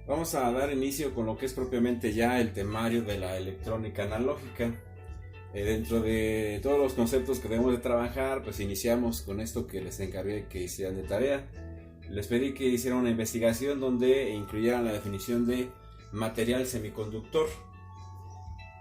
Vamos a dar inicio con lo que es propiamente ya el temario de la electrónica analógica. Dentro de todos los conceptos que debemos de trabajar, pues iniciamos con esto que les encargué que hicieran de tarea. Les pedí que hicieran una investigación donde incluyeran la definición de material semiconductor.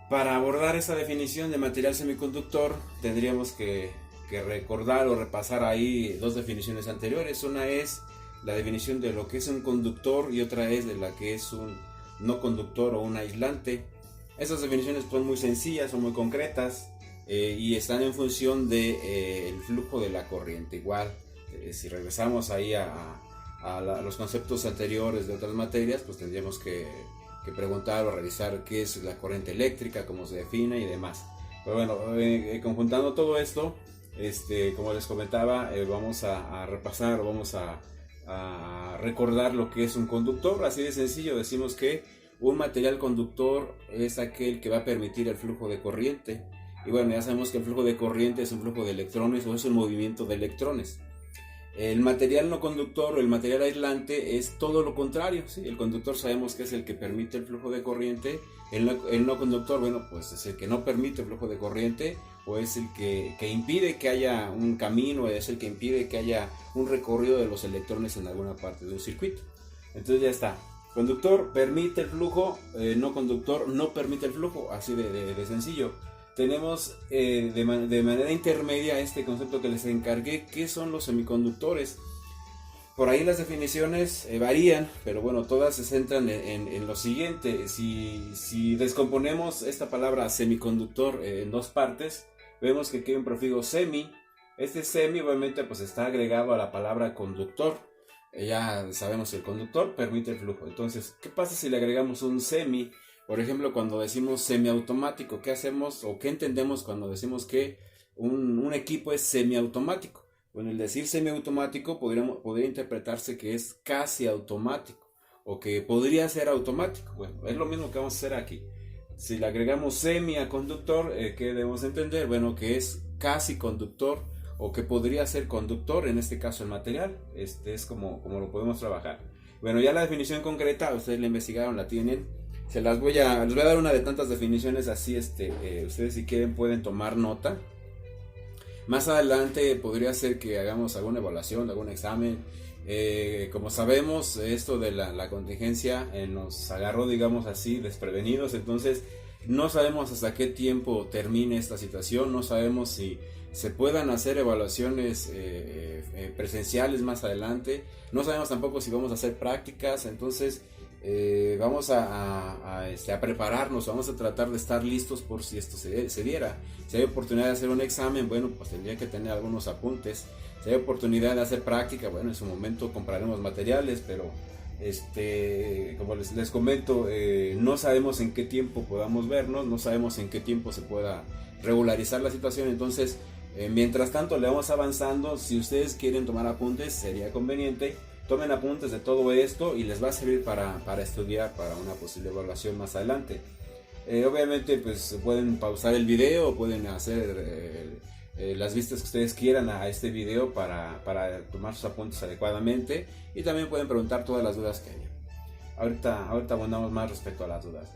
Para abordar esa definición de material semiconductor tendríamos que recordar o repasar ahí dos definiciones anteriores. Una es la definición de lo que es un conductor y otra es de la que es un no conductor o un aislante. Estas definiciones son muy sencillas, son muy concretas y están en función de, el flujo de la corriente. Igual, si regresamos ahí a los conceptos anteriores de otras materias, pues tendríamos que preguntar o revisar qué es la corriente eléctrica, cómo se define y demás. Pero bueno, conjuntando todo esto, como les comentaba, vamos a repasar, vamos a recordar lo que es un conductor. Así de sencillo, decimos que un material conductor es aquel que va a permitir el flujo de corriente. Y bueno, ya sabemos que el flujo de corriente es un flujo de electrones o es un movimiento de electrones. El material no conductor o el material aislante es todo lo contrario, ¿sí? El conductor sabemos que es el que permite el flujo de corriente. El no conductor, bueno, pues es el que no permite el flujo de corriente, o es el que impide que haya un camino, es el que impide que haya un recorrido de los electrones en alguna parte de un circuito. Entonces ya está. Conductor permite el flujo, no conductor no permite el flujo, así de sencillo. Tenemos de manera intermedia este concepto que les encargué, que son los semiconductores. Por ahí las definiciones varían, pero bueno, todas se centran en lo siguiente. Si descomponemos esta palabra semiconductor en dos partes, vemos que aquí hay un prefijo semi. Este semi obviamente pues está agregado a la palabra conductor. Ya sabemos que el conductor permite el flujo. Entonces, ¿qué pasa si le agregamos un semi? Por ejemplo, cuando decimos semiautomático, ¿qué hacemos o qué entendemos cuando decimos que un equipo es semiautomático? Bueno, el decir semiautomático podría interpretarse que es casi automático o que podría ser automático. Bueno, es lo mismo que vamos a hacer aquí. Si le agregamos semi a conductor, ¿qué debemos entender? Bueno, que es casi conductor o que podría ser conductor, en este caso el material. Es como lo podemos trabajar. Bueno, ya la definición concreta, ustedes la investigaron, la tienen. Les voy a dar una de tantas definiciones así, ustedes si quieren pueden tomar nota. Más adelante podría ser que hagamos alguna evaluación, algún examen. Como sabemos, esto de la contingencia nos agarró, digamos así, desprevenidos. Entonces no sabemos hasta qué tiempo termine esta situación. No sabemos si se puedan hacer evaluaciones presenciales más adelante. No sabemos tampoco si vamos a hacer prácticas. Entonces vamos a prepararnos, vamos a tratar de estar listos por si esto se diera. Si hay oportunidad de hacer un examen, bueno, pues tendría que tener algunos apuntes. Si hay oportunidad de hacer práctica, bueno, en su momento compraremos materiales, pero como les comento, no sabemos en qué tiempo podamos vernos, no sabemos en qué tiempo se pueda regularizar la situación. Entonces, mientras tanto le vamos avanzando. Si ustedes quieren tomar apuntes, sería conveniente. Tomen apuntes de todo esto y les va a servir para estudiar para una posible evaluación más adelante. Obviamente pues pueden pausar el video o pueden hacer las vistas que ustedes quieran a este video para tomar sus apuntes adecuadamente, y también pueden preguntar todas las dudas que haya. Ahorita abundamos más respecto a las dudas.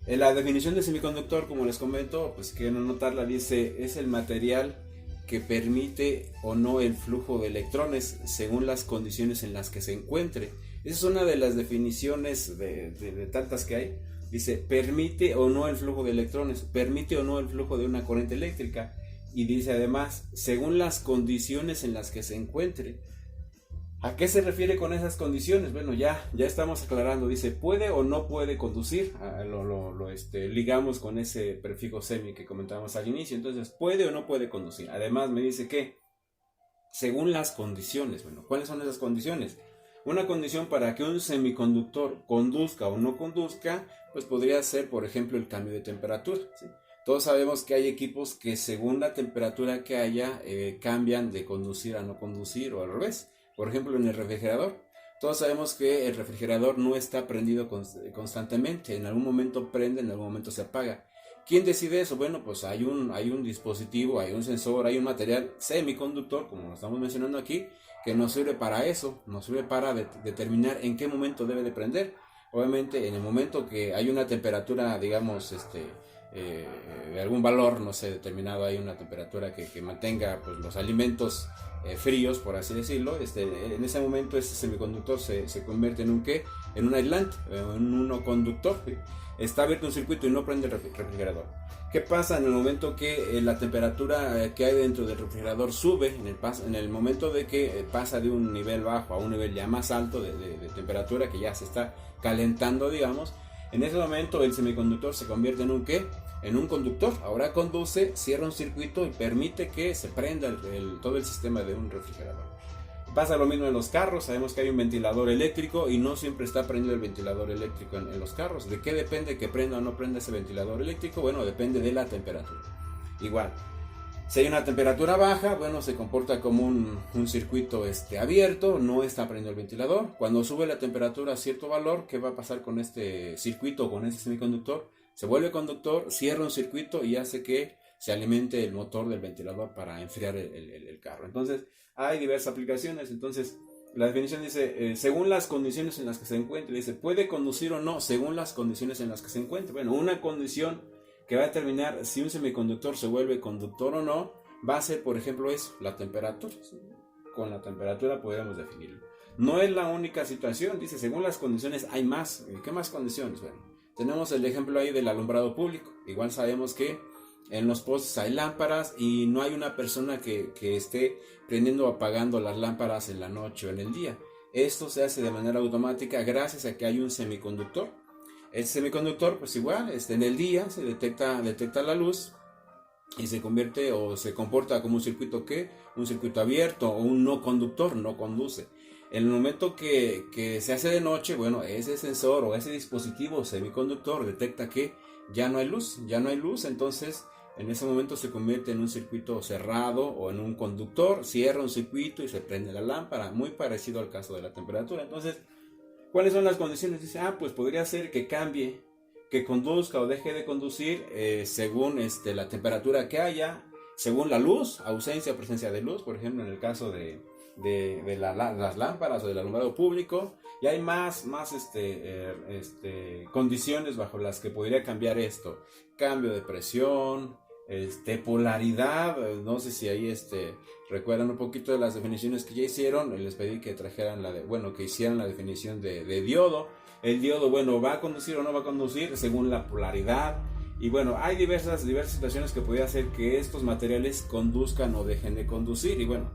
En la definición de semiconductor, como les comento, pues quiero anotarla, dice: es el material que permite o no el flujo de electrones según las condiciones en las que se encuentre. Esa es una de las definiciones de tantas que hay. Dice: permite o no el flujo de electrones, permite o no el flujo de una corriente eléctrica. Y dice además, según las condiciones en las que se encuentre. ¿A qué se refiere con esas condiciones? Bueno, ya estamos aclarando. Dice: puede o no puede conducir. Ligamos con ese prefijo semi que comentábamos al inicio. Entonces, puede o no puede conducir. Además me dice que según las condiciones. Bueno, ¿cuáles son esas condiciones? Una condición para que un semiconductor conduzca o no conduzca, pues podría ser, por ejemplo, el cambio de temperatura, ¿sí? Todos sabemos que hay equipos que según la temperatura que haya, cambian de conducir a no conducir o al revés. Por ejemplo, en el refrigerador. Todos sabemos que el refrigerador no está prendido constantemente. En algún momento prende, en algún momento se apaga. ¿Quién decide eso? Bueno, pues hay un dispositivo, hay un sensor, hay un material semiconductor, como lo estamos mencionando aquí, que nos sirve para eso, nos sirve para determinar en qué momento debe de prender. Obviamente en el momento que hay una temperatura, digamos, de algún valor, no sé, determinado, hay una temperatura que mantenga pues, los alimentos fríos, por así decirlo, en ese momento este semiconductor se convierte en un ¿qué? En un aislante, en un conductor. Está abierto un circuito y no prende el refrigerador. ¿Qué pasa en el momento que la temperatura que hay dentro del refrigerador sube? En el momento de que pasa de un nivel bajo a un nivel ya más alto de temperatura, que ya se está calentando, digamos, en ese momento el semiconductor se convierte en un ¿qué? En un conductor. Ahora conduce, cierra un circuito y permite que se prenda todo el sistema de un refrigerador. Pasa lo mismo en los carros. Sabemos que hay un ventilador eléctrico y no siempre está prendido el ventilador eléctrico en los carros. ¿De qué depende que prenda o no prenda ese ventilador eléctrico? Bueno, depende de la temperatura. Igual, si hay una temperatura baja, bueno, se comporta como un circuito abierto, no está prendido el ventilador. Cuando sube la temperatura a cierto valor, ¿qué va a pasar con este circuito o con este semiconductor? Se vuelve conductor, cierra un circuito y hace que se alimente el motor del ventilador para enfriar el carro. Entonces, hay diversas aplicaciones. Entonces, la definición dice, según las condiciones en las que se encuentre, dice, puede conducir o no según las condiciones en las que se encuentre. Bueno, una condición que va a determinar si un semiconductor se vuelve conductor o no, va a ser, por ejemplo, eso, la temperatura. Con la temperatura podemos definirlo. No es la única situación, dice, según las condiciones hay más. ¿Qué más condiciones? Bueno, tenemos el ejemplo ahí del alumbrado público. Igual sabemos que en los postes hay lámparas y no hay una persona que esté prendiendo o apagando las lámparas en la noche o en el día. Esto se hace de manera automática gracias a que hay un semiconductor. El semiconductor, pues igual, en el día se detecta la luz y se convierte o se comporta como un circuito ¿qué? Un circuito abierto o un no conductor, no conduce. En el momento que se hace de noche, bueno, ese sensor o ese dispositivo semiconductor detecta que ya no hay luz, entonces en ese momento se convierte en un circuito cerrado o en un conductor, cierra un circuito y se prende la lámpara, muy parecido al caso de la temperatura. Entonces, ¿cuáles son las condiciones? Dice, pues podría ser que cambie, que conduzca o deje de conducir según la temperatura que haya, según la luz, ausencia o presencia de luz, por ejemplo, en el caso de las lámparas o del alumbrado público. Y hay más condiciones bajo las que podría cambiar esto. Cambio de presión, polaridad. No sé si ahí recuerdan un poquito de las definiciones que ya hicieron. Les pedí que trajeran que hicieran la definición de diodo. El diodo, bueno, ¿va a conducir o no va a conducir? Según la polaridad. Y bueno, hay diversas situaciones que podría hacer que estos materiales conduzcan o dejen de conducir. Y bueno,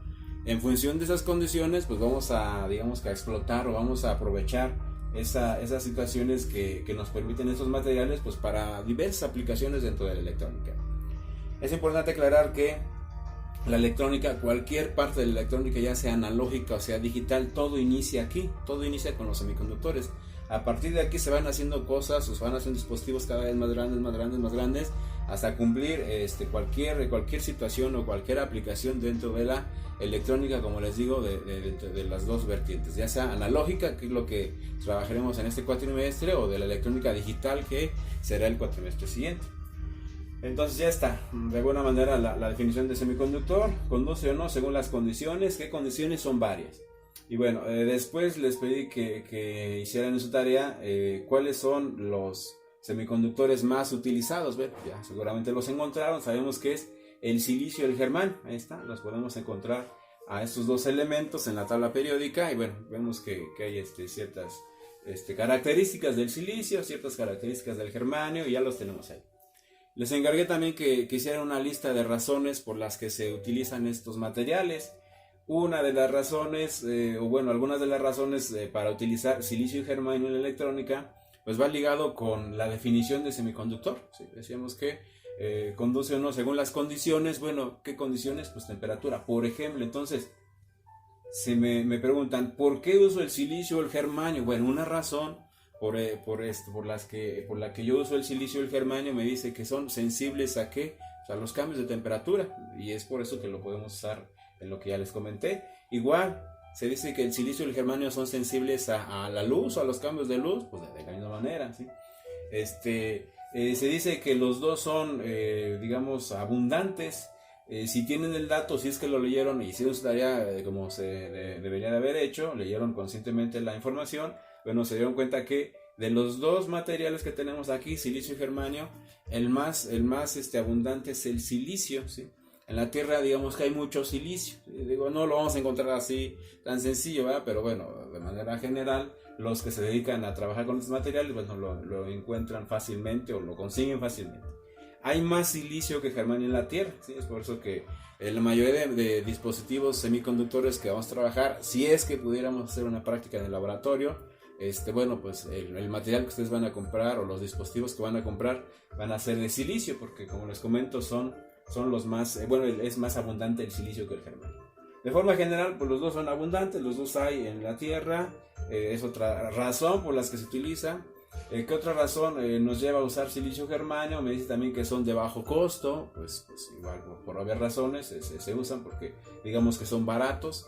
en función de esas condiciones, pues vamos a explotar o vamos a aprovechar esas situaciones que nos permiten estos materiales, pues para diversas aplicaciones dentro de la electrónica. Es importante aclarar que la electrónica, cualquier parte de la electrónica, ya sea analógica o sea digital, todo inicia aquí, todo inicia con los semiconductores. A partir de aquí se van haciendo cosas, o se van haciendo dispositivos cada vez más grandes, hasta cumplir cualquier situación o cualquier aplicación dentro de la electrónica, como les digo, de las dos vertientes, ya sea analógica, que es lo que trabajaremos en este cuatrimestre, o de la electrónica digital, que será el cuatrimestre siguiente. Entonces ya está, de alguna manera la definición de semiconductor, conduce o no según las condiciones. ¿Qué condiciones? Son varias. Y bueno, después les pedí que hicieran en su tarea cuáles son los semiconductores más utilizados. Bueno, ya seguramente los encontraron. Sabemos que es el silicio y el germanio. Ahí está, los podemos encontrar a estos dos elementos en la tabla periódica. Y bueno, vemos que hay ciertas características del silicio, ciertas características del germanio, y ya los tenemos ahí. Les encargué también que hicieran una lista de razones por las que se utilizan estos materiales. Una de las razones, algunas de las razones para utilizar silicio y germanio en la electrónica, pues va ligado con la definición de semiconductor. ¿Sí? Decíamos que conduce o no según las condiciones. Bueno, ¿qué condiciones? Pues temperatura, por ejemplo. Entonces, si me preguntan, ¿por qué uso el silicio o el germanio? Bueno, una razón por la que yo uso el silicio y el germanio me dice que son sensibles ¿a qué? O sea, a los cambios de temperatura, y es por eso que lo podemos usar en lo que ya les comenté. Igual, se dice que el silicio y el germanio son sensibles a la luz o a los cambios de luz, pues de la misma manera, ¿sí? Se dice que los dos son, abundantes Si tienen el dato, si es que lo leyeron y hicieron su tarea como se debería de haber hecho, leyeron conscientemente la información, bueno, se dieron cuenta que de los dos materiales que tenemos aquí, silicio y germanio, el más abundante es el silicio, ¿sí? En la Tierra, digamos que hay mucho silicio. Digo, no lo vamos a encontrar así tan sencillo, ¿verdad? Pero bueno, de manera general, los que se dedican a trabajar con estos materiales, bueno, lo encuentran fácilmente o lo consiguen fácilmente. Hay más silicio que germanio en la Tierra, ¿sí? Es por eso que la mayoría de dispositivos semiconductores que vamos a trabajar, si es que pudiéramos hacer una práctica en el laboratorio, bueno, pues el material que ustedes van a comprar o los dispositivos que van a comprar van a ser de silicio, porque como les comento son los más, es más abundante el silicio que el germanio. De forma general, pues los dos son abundantes, los dos hay en la Tierra, es otra razón por las que se utiliza. ¿Qué otra razón nos lleva a usar silicio germanio? Me dice también que son de bajo costo, pues igual por obvias razones se usan porque digamos que son baratos.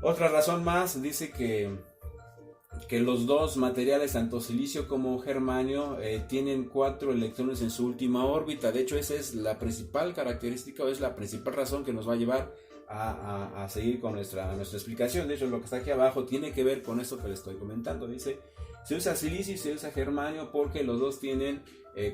Otra razón más dice que los dos materiales, tanto silicio como germanio, tienen 4 electrones en su última órbita. De hecho, esa es la principal característica o es la principal razón que nos va a llevar a seguir con nuestra explicación. De hecho, lo que está aquí abajo tiene que ver con esto que les estoy comentando. Dice, se usa silicio y se usa germanio porque los dos tienen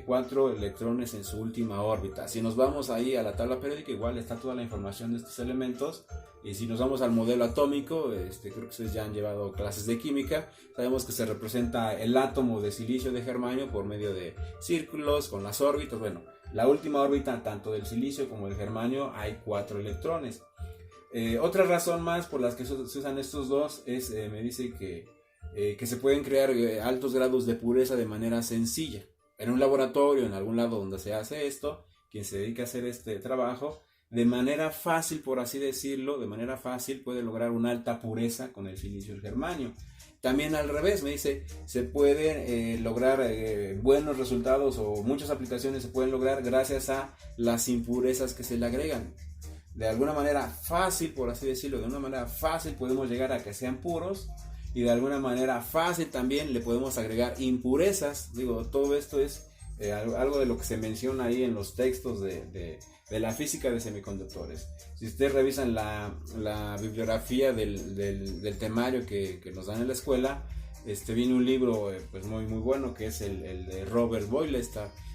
4 electrones en su última órbita. Si nos vamos ahí a la tabla periódica, igual está toda la información de estos elementos. Y si nos vamos al modelo atómico, creo que ustedes ya han llevado clases de química, sabemos que se representa el átomo de silicio de germanio por medio de círculos con las órbitas. Bueno, la última órbita tanto del silicio como del germanio hay 4 electrones. Otra razón más por las que se usan estos dos es, me dice que se pueden crear altos grados de pureza de manera sencilla. En un laboratorio, en algún lado donde se hace esto, quien se dedica a hacer este trabajo, de manera fácil, por así decirlo, de manera fácil puede lograr una alta pureza con el silicio y el germanio. También al revés, me dice, se pueden lograr buenos resultados o muchas aplicaciones se pueden lograr gracias a las impurezas que se le agregan. De alguna manera fácil, por así decirlo, de una manera fácil podemos llegar a que sean puros y de alguna manera fácil también le podemos agregar impurezas. Digo, todo esto es algo de lo que se menciona ahí en los textos de la física de semiconductores. Si ustedes revisan la bibliografía del temario que nos dan en la escuela, viene un libro pues muy bueno que es el de Robert Boyle,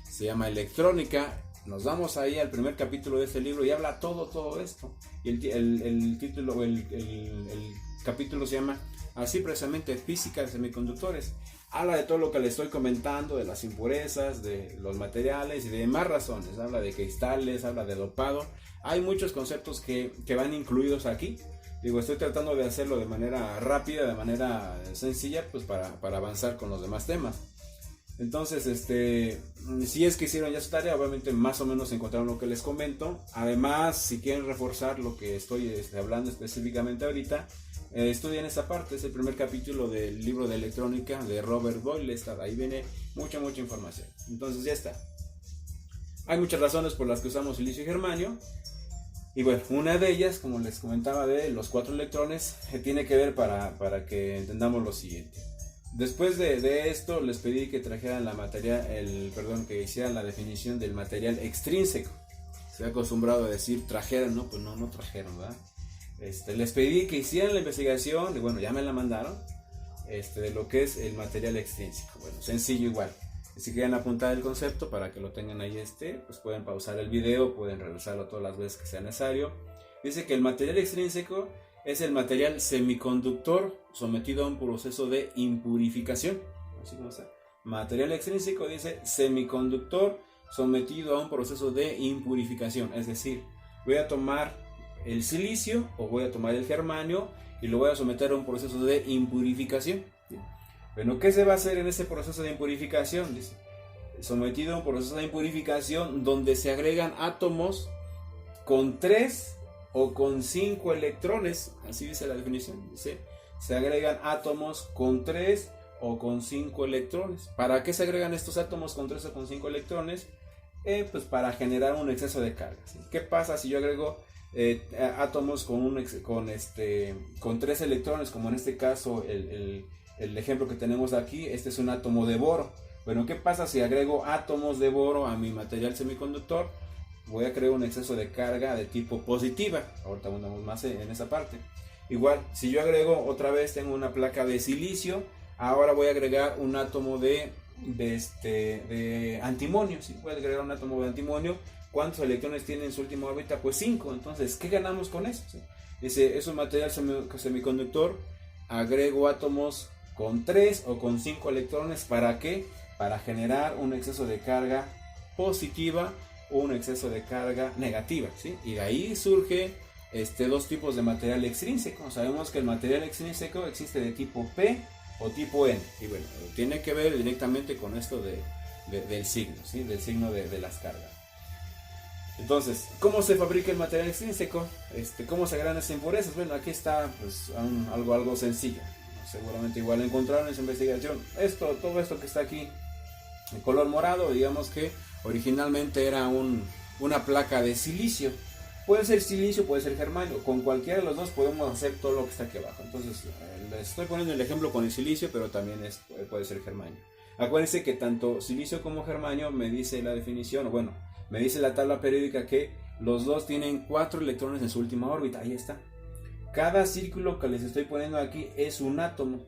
se llama Electrónica. Nos vamos ahí al primer capítulo de este libro y habla todo esto. Y el título, el capítulo se llama así precisamente Física de Semiconductores. Habla de todo lo que le estoy comentando, de las impurezas, de los materiales y de más razones. Habla de cristales, habla de dopado. Hay muchos conceptos que van incluidos aquí. Digo, estoy tratando de hacerlo de manera rápida, de manera sencilla, pues para avanzar con los demás temas. Entonces, si es que hicieron ya su tarea, obviamente más o menos encontraron lo que les comento. Además, si quieren reforzar lo que estoy hablando específicamente ahorita, estudien esa parte. Es el primer capítulo del libro de electrónica de Robert Boyle. Ahí viene mucha información. Entonces ya está. Hay muchas razones por las que usamos silicio y germanio. Y bueno, una de ellas, como les comentaba, de los 4 electrones, tiene que ver para que entendamos lo siguiente. Después de esto les pedí que trajeran que hicieran la definición del material extrínseco. Se ha acostumbrado a decir trajeron, ¿no? Pues no trajeron, ¿verdad? Les pedí que hicieran la investigación, y bueno, ya me la mandaron, de lo que es el material extrínseco. Bueno, sencillo igual. Si quieren apuntar el concepto para que lo tengan ahí, pues pueden pausar el video, pueden regresarlo todas las veces que sea necesario. Dice que el material extrínseco es el material semiconductor sometido a un proceso de impurificación. Así como está. Material extrínseco dice semiconductor sometido a un proceso de impurificación. Es decir, voy a tomar el silicio o voy a tomar el germanio y lo voy a someter a un proceso de impurificación. Bueno, ¿qué se va a hacer en ese proceso de impurificación? Dice, sometido a un proceso de impurificación donde se agregan átomos con 3 o con 5 electrones, así dice la definición, dice, se agregan átomos con 3 o con 5 electrones. ¿Para qué se agregan estos átomos con 3 o con 5 electrones? Pues para generar un exceso de carga, ¿sí? ¿Qué pasa si yo agrego átomos con 3 electrones, como en este caso el ejemplo que tenemos aquí? Este es un átomo de boro. Bueno, ¿qué pasa si agrego átomos de boro a mi material semiconductor? voy a crear un exceso de carga de tipo positiva. Ahorita andamos más en esa parte. Igual, si yo agrego otra vez, tengo una placa de silicio, ahora voy a agregar un átomo de antimonio. Si voy a agregar un átomo de antimonio, ¿cuántos electrones tiene en su última órbita? Pues 5. Entonces, ¿qué ganamos con eso? ¿Sí? Dice, es un material semiconductor, agrego átomos con 3 o con 5 electrones. ¿Para qué? Para generar un exceso de carga positiva o un exceso de carga negativa, ¿sí? Y de ahí surge dos tipos de material extrínseco. Sabemos que el material extrínseco existe de tipo P o tipo N. Y bueno, tiene que ver directamente con esto del signo, ¿sí? Del signo de las cargas. Entonces, ¿cómo se fabrica el material extrínseco? ¿Cómo se agregan esas impurezas? Bueno, aquí está pues, algo sencillo. Seguramente igual encontraron en su investigación. Todo esto que está aquí en color morado, digamos que originalmente era una placa de silicio. Puede ser silicio, puede ser germanio. Con cualquiera de los dos podemos hacer todo lo que está aquí abajo. Entonces, les estoy poniendo el ejemplo con el silicio, pero también puede ser germanio. Acuérdense que tanto silicio como germanio me dice la definición, bueno, me dice la tabla periódica que los dos tienen 4 electrones en su última órbita. Ahí está. Cada círculo que les estoy poniendo aquí es un átomo.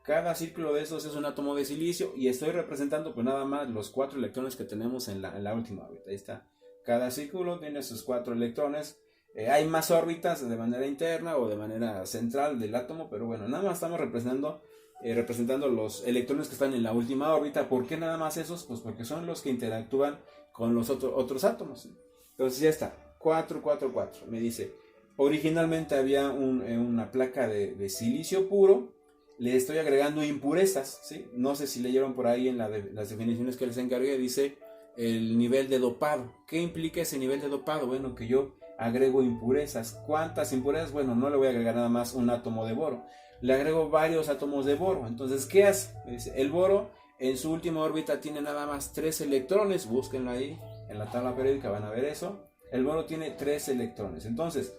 Cada círculo de esos es un átomo de silicio y estoy representando pues nada más los 4 electrones que tenemos en la última órbita. Ahí está. Cada círculo tiene sus 4 electrones. Hay más órbitas de manera interna o de manera central del átomo, pero bueno, nada más estamos representando los electrones que están en la última órbita. ¿Por qué nada más esos? Pues porque son los que interactúan con los otros átomos. Entonces ya está, 4, 4, 4. Me dice, originalmente había una placa de silicio puro. Le estoy agregando impurezas, ¿sí? No sé si leyeron por ahí en las definiciones que les encargué, dice el nivel de dopado. ¿Qué implica ese nivel de dopado? Bueno, que yo agrego impurezas. ¿Cuántas impurezas? Bueno, no le voy a agregar nada más un átomo de boro. Le agrego varios átomos de boro. Entonces, ¿qué hace? Dice, el boro en su última órbita tiene nada más 3 electrones. Búsquenlo ahí en la tabla periódica, van a ver eso. El boro tiene 3 electrones. Entonces,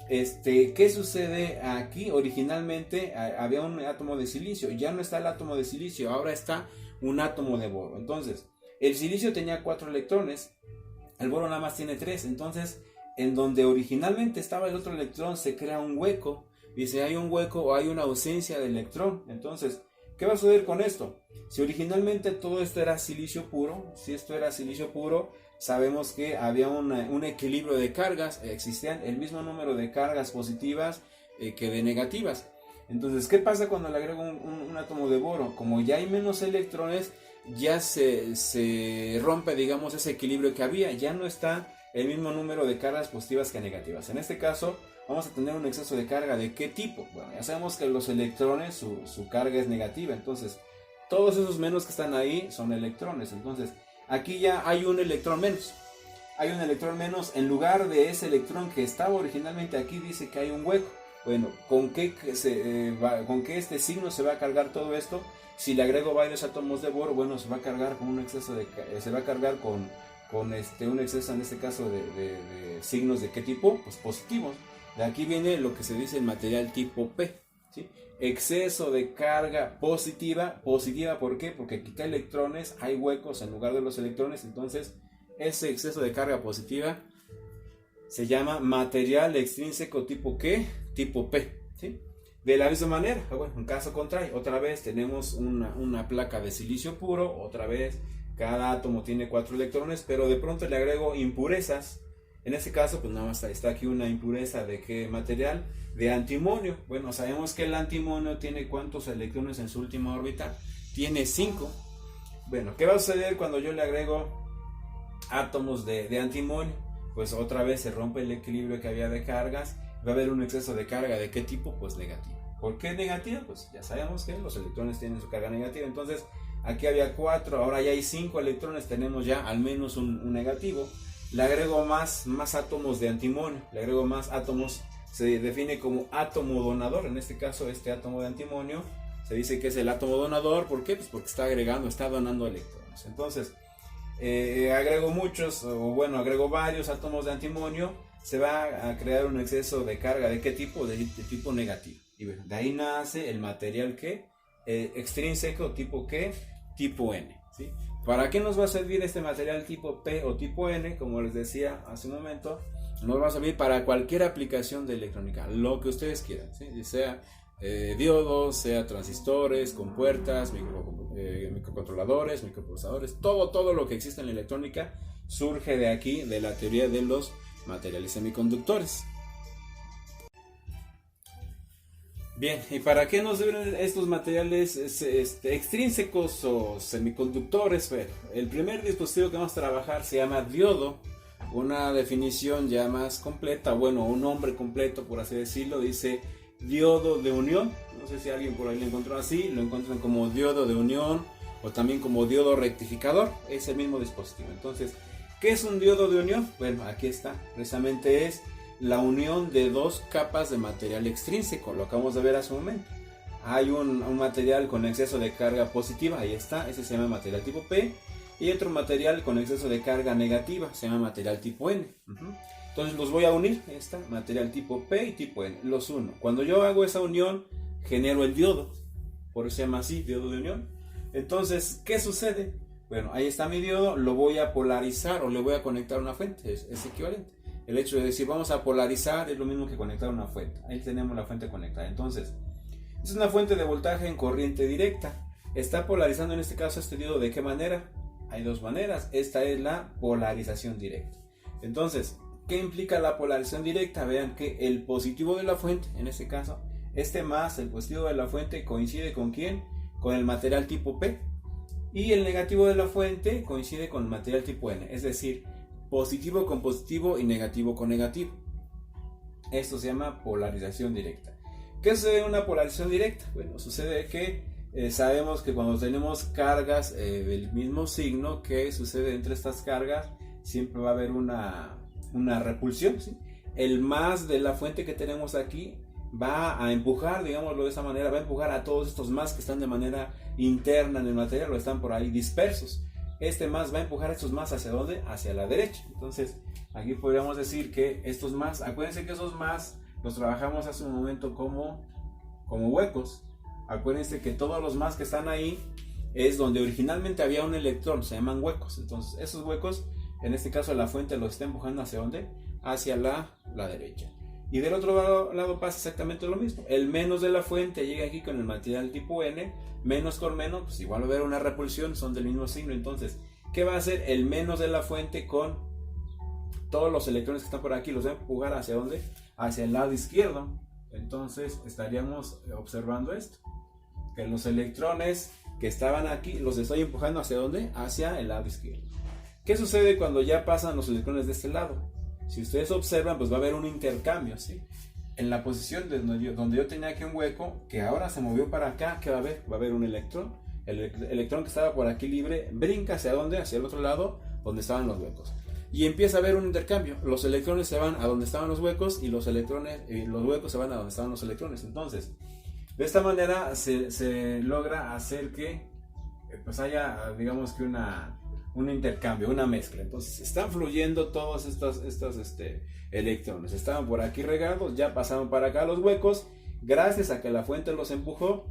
¿qué sucede aquí? Originalmente había un átomo de silicio. Ya no está el átomo de silicio, ahora está un átomo de boro. Entonces, el silicio tenía 4 electrones, el boro nada más tiene 3. Entonces, en donde originalmente estaba el otro electrón, se crea un hueco. Dice, hay un hueco o hay una ausencia de electrón. Entonces, ¿qué va a suceder con esto? Si originalmente todo esto era silicio puro, sabemos que había un equilibrio de cargas, existían el mismo número de cargas positivas que de negativas. Entonces, ¿qué pasa cuando le agrego un átomo de boro? Como ya hay menos electrones, ya se rompe, digamos, ese equilibrio que había, ya no está el mismo número de cargas positivas que negativas. En este caso, vamos a tener un exceso de carga. ¿De qué tipo? Bueno, ya sabemos que los electrones, su carga es negativa, entonces todos esos menos que están ahí son electrones. Entonces, aquí ya hay un electrón menos. Hay un electrón menos en lugar de ese electrón que estaba originalmente aquí, dice que hay un hueco. Bueno, ¿con qué este signo se va a cargar todo esto? Si le agrego varios átomos de boro, bueno, se va a cargar con un exceso un exceso en este caso de signos de qué tipo, pues positivos. De aquí viene lo que se dice el material tipo P, ¿sí? Exceso de carga positiva. ¿Por qué? Porque quita electrones, hay huecos en lugar de los electrones. Entonces ese exceso de carga positiva se llama material extrínseco tipo ¿qué? Tipo P, ¿sí? De la misma manera, bueno, en caso contrario, otra vez tenemos una placa de silicio puro, otra vez cada átomo tiene 4 electrones, pero de pronto le agrego impurezas. En este caso, pues nada más está aquí una impureza de qué material, de antimonio. Bueno, sabemos que el antimonio tiene ¿cuántos electrones en su última órbita? Tiene 5. Bueno, ¿qué va a suceder cuando yo le agrego átomos de antimonio? Pues otra vez se rompe el equilibrio que había de cargas. Va a haber un exceso de carga. ¿De qué tipo? Pues negativo. ¿Por qué negativa? Pues ya sabemos que los electrones tienen su carga negativa. Entonces, aquí había 4, ahora ya hay 5 electrones, tenemos ya al menos un negativo. Le agrego más átomos de antimonio, le agrego más átomos, se define como átomo donador. En este caso, este átomo de antimonio se dice que es el átomo donador. ¿Por qué? Pues porque está donando electrones. Entonces, agrego varios átomos de antimonio, se va a crear un exceso de carga. ¿De qué tipo? De tipo negativo. Y bueno, de ahí nace el material que extrínseco tipo ¿qué? Tipo N. ¿sí? ¿Para qué nos va a servir este material tipo P o tipo N? Como les decía hace un momento, nos va a servir para cualquier aplicación de electrónica, lo que ustedes quieran, ¿sí? Sea diodos, sea transistores, compuertas, microcontroladores, microprocesadores, todo lo que existe en la electrónica surge de aquí, de la teoría de los materiales semiconductores. Bien, ¿y para qué nos sirven estos materiales extrínsecos o semiconductores? Bueno, el primer dispositivo que vamos a trabajar se llama diodo. Una definición ya más completa, bueno, un nombre completo por así decirlo, dice diodo de unión. No sé si alguien por ahí lo encontró así, lo encuentran como diodo de unión o también como diodo rectificador, es el mismo dispositivo. Entonces, ¿qué es un diodo de unión? Bueno, aquí está, precisamente es la unión de dos capas de material extrínseco, lo acabamos de ver hace un momento. Hay un material con exceso de carga positiva, ahí está, ese se llama material tipo P, y otro material con exceso de carga negativa, se llama material tipo N. Entonces los voy a unir, está, material tipo P y tipo N, los uno. Cuando yo hago esa unión, genero el diodo, por eso se llama así, diodo de unión. Entonces, ¿qué sucede? Bueno, ahí está mi diodo, lo voy a polarizar o le voy a conectar a una fuente, es equivalente. El hecho de decir vamos a polarizar es lo mismo que conectar una fuente. Ahí tenemos la fuente conectada. Entonces, es una fuente de voltaje en corriente directa. Está polarizando en este caso este diodo. ¿De qué manera? Hay dos maneras. Esta es la polarización directa. Entonces, ¿qué implica la polarización directa? Vean que el positivo de la fuente, en este caso, este más el positivo de la fuente coincide con ¿quién? Con el material tipo P. Y el negativo de la fuente coincide con el material tipo N. Es decir, positivo con positivo y negativo con negativo. Esto se llama polarización directa. ¿Qué sucede en una polarización directa? Bueno, sucede que sabemos que cuando tenemos cargas del mismo signo, ¿qué sucede entre estas cargas? Siempre va a haber una repulsión, ¿sí? El más de la fuente que tenemos aquí va a empujar, digámoslo de esa manera, va a empujar a todos estos más que están de manera interna en el material o están por ahí dispersos. Este más va a empujar a estos más hacia dónde? Hacia la derecha. Entonces, aquí podríamos decir que estos más, acuérdense que esos más los trabajamos hace un momento como huecos. Acuérdense que todos los más que están ahí es donde originalmente había un electrón, se llaman huecos. Entonces, esos huecos, en este caso la fuente los está empujando hacia dónde? Hacia la derecha. Y del otro lado pasa exactamente lo mismo. El menos de la fuente llega aquí con el material tipo N, menos con menos, pues igual va a haber una repulsión, son del mismo signo. Entonces, ¿qué va a hacer el menos de la fuente con todos los electrones que están por aquí? Los va a empujar hacia dónde? Hacia el lado izquierdo. Entonces, estaríamos observando esto, que los electrones que estaban aquí los estoy empujando hacia dónde? Hacia el lado izquierdo. ¿Qué sucede cuando ya pasan los electrones de este lado? Si ustedes observan, pues va a haber un intercambio, ¿sí? En la posición de donde yo tenía aquí un hueco, que ahora se movió para acá, ¿qué va a haber? Va a haber un electrón. El electrón que estaba por aquí libre brinca hacia dónde? Hacia el otro lado, donde estaban los huecos. Y empieza a haber un intercambio. Los electrones se van a donde estaban los huecos y los huecos se van a donde estaban los electrones. Entonces, de esta manera se logra hacer que pues haya, digamos que un intercambio, una mezcla. Entonces están fluyendo todos estos electrones. Estaban por aquí regados, ya pasaron para acá los huecos, gracias a que la fuente los empujó.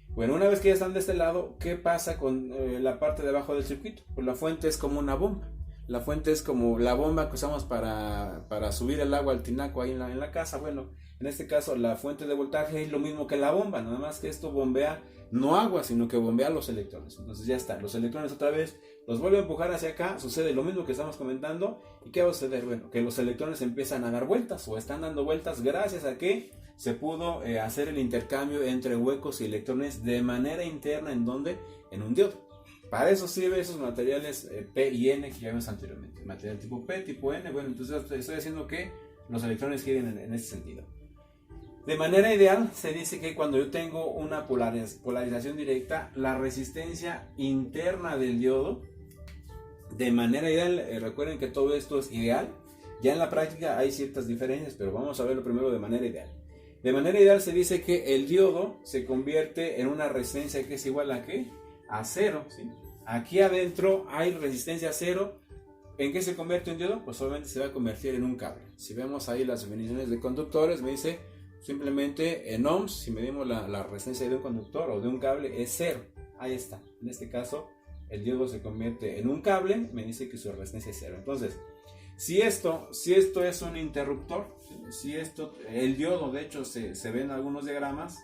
Bueno, una vez que ya están de este lado, ¿qué pasa con la parte de abajo del circuito? Pues la fuente es como una bomba. La fuente es como la bomba que usamos para subir el agua al tinaco ahí en la casa. Bueno, en este caso la fuente de voltaje es lo mismo que la bomba, nada más que esto bombea no agua, sino que bombea los electrones. Entonces ya está, los electrones otra vez los vuelve a empujar hacia acá, sucede lo mismo que estamos comentando. ¿Y qué va a suceder? Bueno, que los electrones empiezan a dar vueltas o están dando vueltas gracias a que se pudo hacer el intercambio entre huecos y electrones de manera interna. ¿En dónde? En un diodo. Para eso sirven esos materiales P y N que ya vimos anteriormente. Material tipo P, tipo N. Bueno, entonces estoy haciendo que los electrones giren en ese sentido. De manera ideal, se dice que cuando yo tengo una polarización directa, la resistencia interna del diodo, de manera ideal, recuerden que todo esto es ideal. Ya en la práctica hay ciertas diferencias, pero vamos a verlo primero de manera ideal. De manera ideal se dice que el diodo se convierte en una resistencia que es igual a ¿qué? A cero, ¿sí? Aquí adentro hay resistencia a cero. ¿En qué se convierte un diodo? Pues obviamente se va a convertir en un cable. Si vemos ahí las definiciones de conductores, me dice simplemente en ohms, si medimos la resistencia de un conductor o de un cable, es cero. Ahí está. En este caso, el diodo se convierte en un cable, me dice que su resistencia es 0. Entonces, si esto es un interruptor, si esto, el diodo de hecho se ve en algunos diagramas.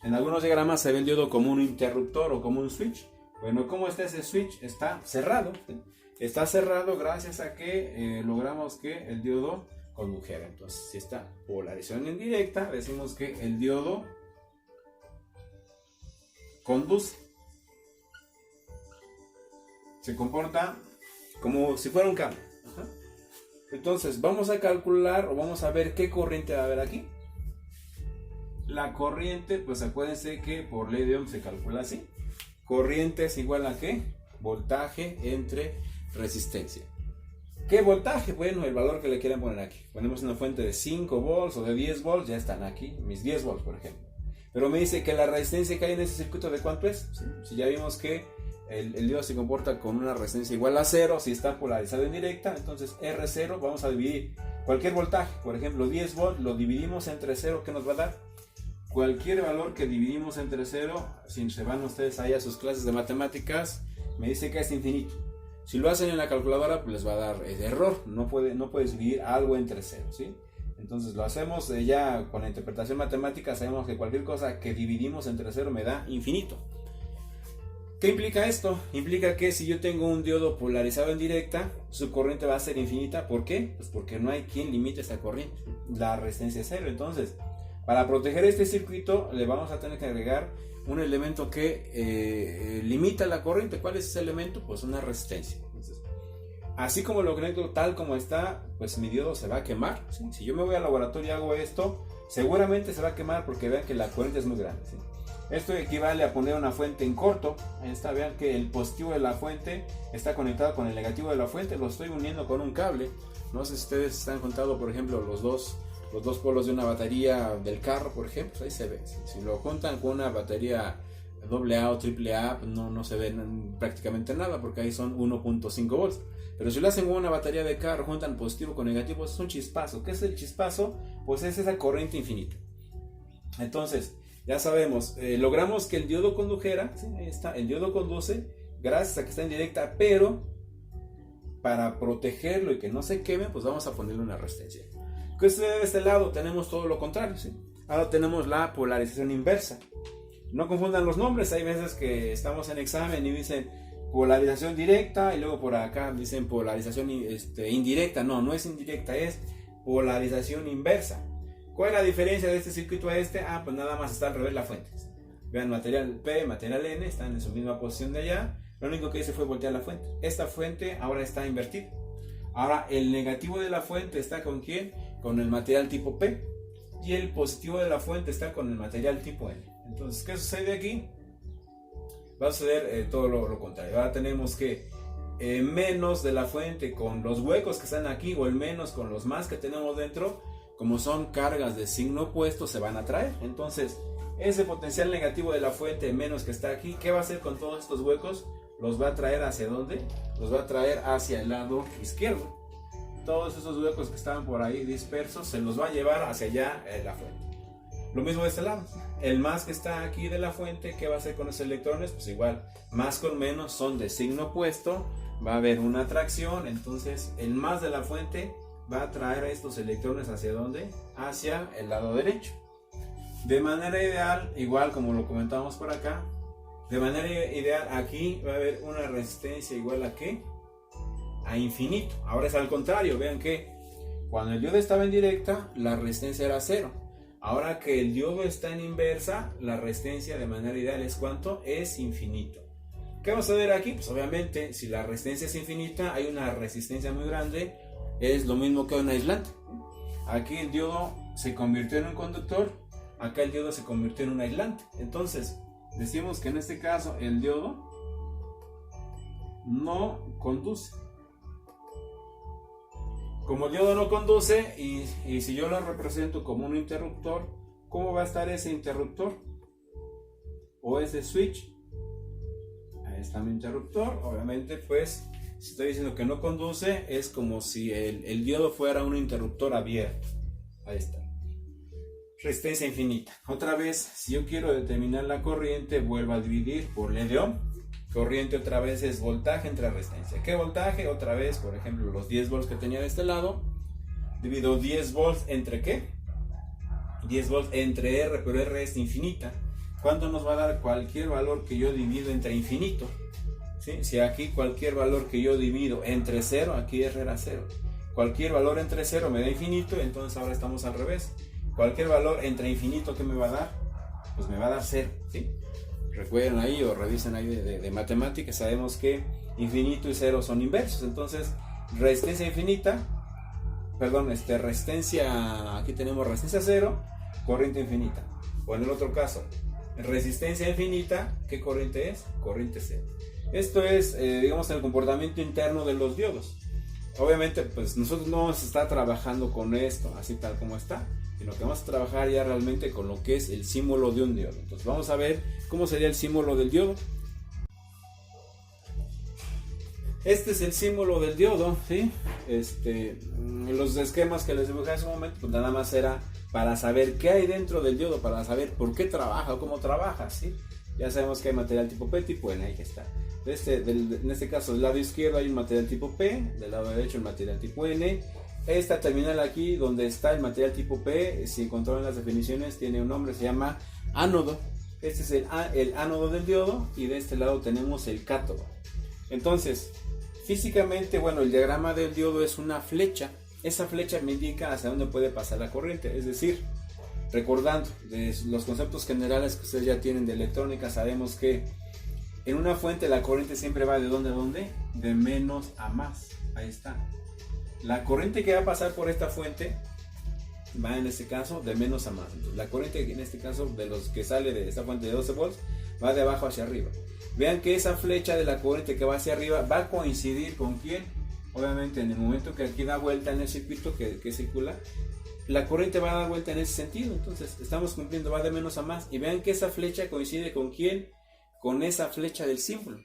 En algunos diagramas se ve el diodo como un interruptor o como un switch. Bueno, ¿cómo está ese switch? Está cerrado. Está cerrado gracias a que logramos que el diodo condujera. Entonces, si está polarización indirecta, decimos que el diodo conduce. Se comporta como si fuera un cable. Ajá. Entonces, vamos a calcular o vamos a ver qué corriente va a haber aquí. La corriente, pues acuérdense que por ley de Ohm se calcula así. Corriente es igual a ¿qué? Voltaje entre resistencia. ¿Qué voltaje? Bueno, el valor que le quieran poner aquí. Ponemos una fuente de 5 volts o de 10 volts, ya están aquí, mis 10 volts por ejemplo. Pero me dice que la resistencia que hay en ese circuito, ¿de cuánto es? ¿Sí? Si ya vimos que el diodo se comporta con una resistencia igual a 0, si está polarizado en directa, entonces R0 vamos a dividir cualquier voltaje. Por ejemplo, 10 volts lo dividimos entre 0, ¿qué nos va a dar? Cualquier valor que dividimos entre 0, si se van ustedes ahí a sus clases de matemáticas, me dice que es infinito. Si lo hacen en la calculadora, pues les va a dar error. No puedes dividir algo entre 0, ¿sí? Entonces lo hacemos ya con la interpretación matemática, sabemos que cualquier cosa que dividimos entre 0 me da infinito. ¿Qué implica esto? Implica que si yo tengo un diodo polarizado en directa, su corriente va a ser infinita. ¿Por qué? Pues porque no hay quien limite esta corriente. La resistencia es 0. Entonces, para proteger este circuito, le vamos a tener que agregar un elemento que limita la corriente. ¿Cuál es ese elemento? Pues una resistencia. Entonces, así como lo conecto tal como está, pues mi diodo se va a quemar, ¿sí? Si yo me voy al laboratorio y hago esto, seguramente se va a quemar porque vean que la corriente es muy grande, ¿sí? Esto equivale a poner una fuente en corto. Ahí está, vean que el positivo de la fuente está conectado con el negativo de la fuente. Lo estoy uniendo con un cable. No sé si ustedes están contando, por ejemplo, los dos polos de una batería del carro, por ejemplo, ahí se ve. Si lo juntan con una batería AA o AAA, pues no se ve prácticamente nada, porque ahí son 1.5 volts. Pero si lo hacen con una batería de carro, juntan positivo con negativo, es un chispazo. ¿Qué es el chispazo? Pues es esa corriente infinita. Entonces, ya sabemos, logramos que el diodo condujera, ¿sí? Ahí está, el diodo conduce gracias a que está en directa, pero para protegerlo y que no se queme, pues vamos a ponerle una resistencia. ¿Qué sucede de este lado? Tenemos todo lo contrario, ¿sí? Ahora tenemos la polarización inversa. No confundan los nombres, hay veces que estamos en examen y dicen polarización directa y luego por acá dicen polarización indirecta. No es indirecta, es polarización inversa. ¿Cuál es la diferencia de este circuito a este? Pues nada más está al revés la fuente. Vean, material P, material N están en su misma posición de allá. Lo único que hice fue voltear la fuente. Esta fuente ahora está invertida. Ahora el negativo de la fuente está ¿con quién? Con el material tipo P. Y el positivo de la fuente está con el material tipo N. Entonces, ¿qué sucede aquí? Va a suceder todo lo contrario. Ahora tenemos que menos de la fuente con los huecos que están aquí, o el menos con los más que tenemos dentro, como son cargas de signo opuesto, se van a traer. Entonces, ese potencial negativo de la fuente menos que está aquí, ¿qué va a hacer con todos estos huecos? Los va a traer ¿hacia dónde? Los va a traer hacia el lado izquierdo. Todos esos huecos que estaban por ahí dispersos se los va a llevar hacia allá la fuente. Lo mismo de este lado. El más que está aquí de la fuente, ¿qué va a hacer con esos electrones? Pues igual, más con menos son de signo opuesto. Va a haber una atracción. Entonces, el más de la fuente va a traer estos electrones ¿hacia dónde? Hacia el lado derecho. De manera ideal, igual como lo comentamos por acá, de manera ideal aquí va a haber una resistencia igual a ¿qué? A infinito. Ahora es al contrario, vean que cuando el diodo estaba en directa, la resistencia era 0. Ahora que el diodo está en inversa, la resistencia de manera ideal es ¿cuánto? Es infinito. ¿Qué vamos a ver aquí? Pues obviamente, si la resistencia es infinita, hay una resistencia muy grande, es lo mismo que un aislante. Aquí el diodo se convirtió en un conductor, acá el diodo se convirtió en un aislante. Entonces, decimos que en este caso el diodo no conduce. Como el diodo no conduce y si yo lo represento como un interruptor, ¿cómo va a estar ese interruptor? O ese switch. Ahí está mi interruptor. Obviamente, pues, si estoy diciendo que no conduce, es como si el diodo fuera un interruptor abierto. Ahí está. Resistencia infinita. Otra vez, si yo quiero determinar la corriente, vuelvo a dividir por L de ohm. Corriente otra vez es voltaje entre resistencia. ¿Qué voltaje? Otra vez, por ejemplo, los 10 volts que tenía de este lado. Divido 10 volts entre ¿qué? 10 volts entre R, pero R es infinita. ¿Cuánto nos va a dar cualquier valor que yo divido entre infinito? ¿Sí? Si aquí cualquier valor que yo divido entre 0, aquí R era 0. Cualquier valor entre 0 me da infinito, entonces ahora estamos al revés. Cualquier valor entre infinito, ¿qué me va a dar? Pues me va a dar 0, ¿sí? Recuerden ahí o revisen ahí de matemáticas, sabemos que infinito y 0 son inversos. Entonces, resistencia infinita, perdón, resistencia, aquí tenemos resistencia 0, corriente infinita. O en el otro caso, resistencia infinita, ¿qué corriente es? Corriente 0. Esto es, digamos, el comportamiento interno de los diodos. Obviamente, pues nosotros no vamos a estar trabajando con esto, así tal como está, sino que vamos a trabajar ya realmente con lo que es el símbolo de un diodo. Entonces vamos a ver cómo sería el símbolo del diodo. Este es el símbolo del diodo, ¿sí? Los esquemas que les dibujé hace un momento, pues nada más era para saber qué hay dentro del diodo, para saber por qué trabaja o cómo trabaja, ¿sí? Ya sabemos que hay material tipo P, tipo N, ahí está. En este caso, del lado izquierdo hay un material tipo P, del lado derecho el material tipo N. Esta terminal aquí, donde está el material tipo P, si controlan las definiciones, tiene un nombre, se llama ánodo. Este es el ánodo del diodo y de este lado tenemos el cátodo. Entonces, físicamente, bueno, el diagrama del diodo es una flecha. Esa flecha me indica hacia dónde puede pasar la corriente, es decir, recordando de los conceptos generales que ustedes ya tienen de electrónica, sabemos que en una fuente la corriente siempre va de dónde a dónde, de menos a más. Ahí está. La corriente que va a pasar por esta fuente va en este caso de menos a más. Entonces, la corriente en este caso de los que sale de esta fuente de 12 volts va de abajo hacia arriba. Vean que esa flecha de la corriente que va hacia arriba va a coincidir con quién. Obviamente en el momento que aquí da vuelta en el circuito que circula, la corriente va a dar vuelta en ese sentido. Entonces estamos cumpliendo, va de menos a más. Y vean que esa flecha coincide con quién, con esa flecha del símbolo.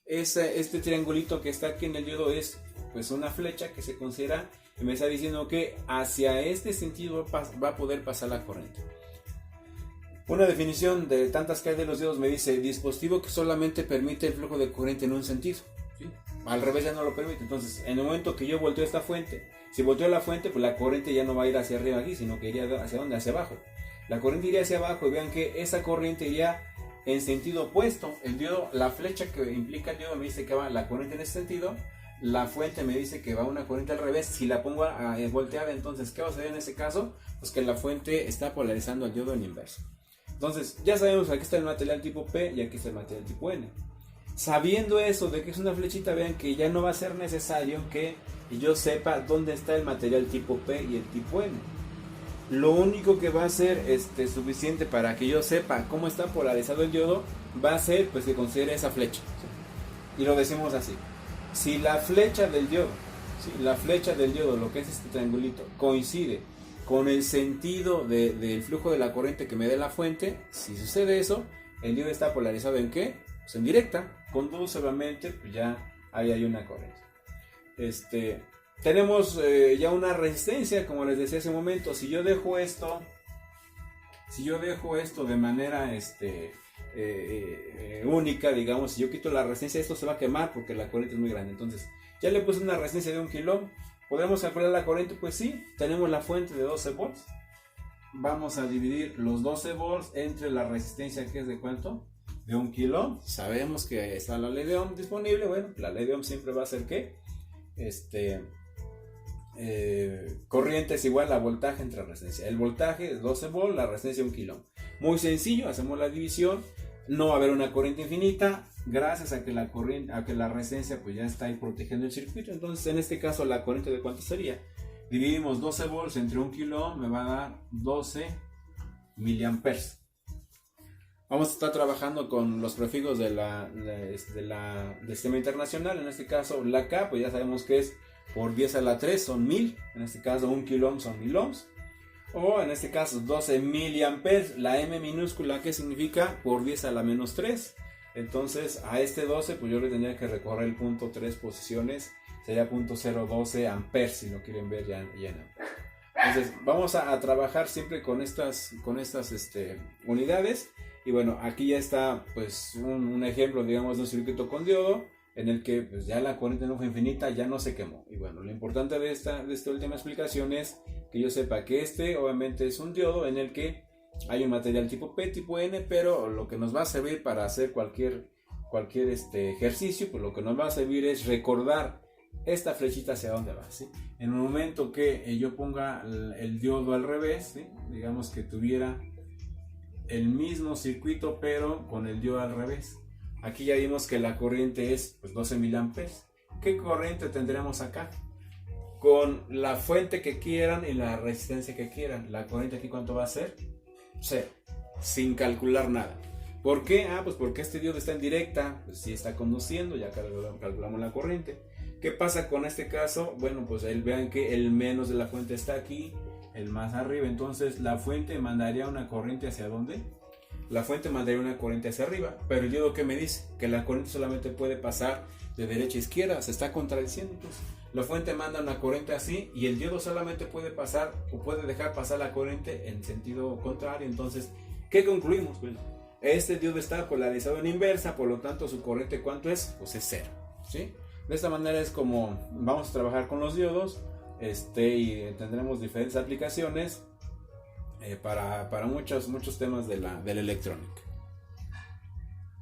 Este triangulito que está aquí en el diodo es pues una flecha que se considera, y me está diciendo que hacia este sentido va a poder pasar la corriente. Una definición de tantas que hay de los diodos me dice dispositivo que solamente permite el flujo de corriente en un sentido, ¿sí? Al revés ya no lo permite. Entonces en el momento que yo volteo esta fuente, si volteo la fuente, pues la corriente ya no va a ir hacia arriba aquí, sino que iría hacia dónde, hacia abajo. La corriente iría hacia abajo y vean que esa corriente iría en sentido opuesto. El diodo, la flecha que implica el diodo me dice que va la corriente en ese sentido. La fuente me dice que va una corriente al revés. Si la pongo volteada, entonces ¿qué va a suceder en ese caso? Pues que la fuente está polarizando al diodo en inverso. Entonces ya sabemos que aquí está el material tipo P y aquí está el material tipo N. Sabiendo eso de que es una flechita, vean que ya no va a ser necesario que yo sepa dónde está el material tipo P y el tipo N. Lo único que va a ser suficiente para que yo sepa cómo está polarizado el diodo va a ser pues que considere esa flecha, ¿sí? Y lo decimos así: si la flecha del diodo, ¿sí? La flecha del diodo, lo que es este triangulito, coincide con el sentido del flujo de la corriente que me dé la fuente, si sucede eso, el diodo está polarizado ¿en qué? Pues en directa. Conduce obviamente, pues ya ahí hay una corriente. Tenemos ya una resistencia, como les decía hace un momento. Si yo dejo esto de manera única, digamos, si yo quito la resistencia, esto se va a quemar porque la corriente es muy grande. Entonces ya le puse una resistencia de 1 kilo. ¿Podemos calcular la corriente? Pues sí, tenemos la fuente de 12 volts. Vamos a dividir los 12 volts entre la resistencia, que es de ¿cuánto? De 1 kilo. Sabemos que está la ley de Ohm disponible. Bueno, la ley de Ohm siempre va a ser ¿qué? Corriente es igual a voltaje entre resistencia. El voltaje es 12 volts, la resistencia 1 kilo. Muy sencillo, hacemos la división. No va a haber una corriente infinita, gracias a que la resistencia pues ya está ahí protegiendo el circuito. Entonces en este caso la corriente de ¿cuánto sería? Dividimos 12 volts entre 1 kilo, me va a dar 12 miliamperes. Vamos a estar trabajando con los prefijos del sistema internacional. En este caso la K, pues ya sabemos que es por 10 a la 3, son 1000. En este caso 1 kilo ohm son 1000 ohms. O en este caso 12 miliamperes, la M minúscula, que significa por 10 a la menos 3. Entonces a 12 pues yo le tendría que recorrer el punto 3 posiciones, sería .012 amperes si lo quieren ver ya en amperes. Entonces vamos a trabajar siempre con estas unidades. Y bueno, aquí ya está pues un ejemplo, digamos, de un circuito con diodo en el que pues, ya la corriente no fue infinita, ya no se quemó. Y bueno, lo importante de esta última explicación es que yo sepa que obviamente es un diodo en el que hay un material tipo P, tipo N, pero lo que nos va a servir para hacer cualquier ejercicio, pues lo que nos va a servir es recordar esta flechita hacia dónde va, ¿sí? En el momento que yo ponga el diodo al revés, ¿sí? Digamos que tuviera el mismo circuito pero con el diodo al revés. Aquí ya vimos que la corriente es pues, 12 miliamperes. ¿Qué corriente tendremos acá? Con la fuente que quieran y la resistencia que quieran. La corriente aquí, ¿cuánto va a ser? 0, sin calcular nada. ¿Por qué? Pues porque este diodo está en directa, pues sí está conduciendo, ya calculamos la corriente. ¿Qué pasa con este caso? Bueno, pues vean que el menos de la fuente está aquí, el más arriba, entonces la fuente mandaría una corriente ¿hacia dónde? La fuente mandaría una corriente hacia arriba, pero el diodo ¿qué me dice? Que la corriente solamente puede pasar de derecha a izquierda, se está contradiciendo. Entonces la fuente manda una corriente así y el diodo solamente puede pasar o puede dejar pasar la corriente en sentido contrario. Entonces, ¿qué concluimos? Bueno, este diodo está polarizado en inversa, por lo tanto su corriente ¿cuánto es? Pues es 0, ¿sí? De esta manera es como vamos a trabajar con los diodos, y tendremos diferentes aplicaciones para muchos temas de la electrónica.